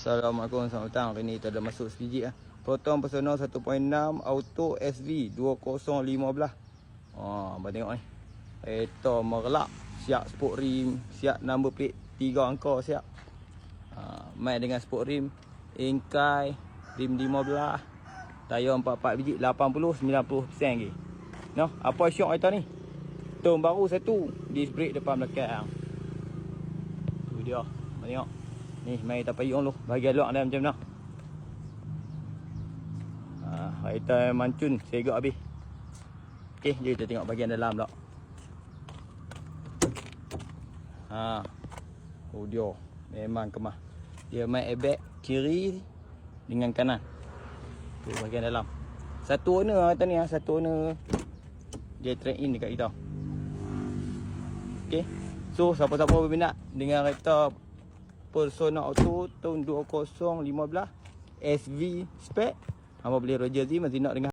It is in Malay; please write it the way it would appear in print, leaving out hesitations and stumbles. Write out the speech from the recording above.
Assalamualaikum, selamat petang. Hari ni kita dah masuk sekejap lah. Proton Personal 1.6 Auto SV 2015. Abang tengok ni. Kereta merlak, siap sport rim, siap number plate 3 angka siap. Main dengan sport rim, engkai, rim 15, tayar 44 biji, 80-90% lagi. Noh, apa syok kereta ni? Tom baru satu, disc brake depan belakang. Tu dia, abang tengok. Ni mari kita payung dulu. Bahagian luar dia macam mana. Kereta mancun segak habis. Okey, jom kita tengok bahagian dalam pula. Oh dia memang kemah. Dia main airbag kiri dengan kanan. Tu bahagian dalam. Satu owner kereta ni, satu owner. Dia trade in dekat kita. Okey. So siapa-siapa berminat dengan kereta Personal Auto tahun 2015 SV spec, apa boleh Roger Z masih nak dengan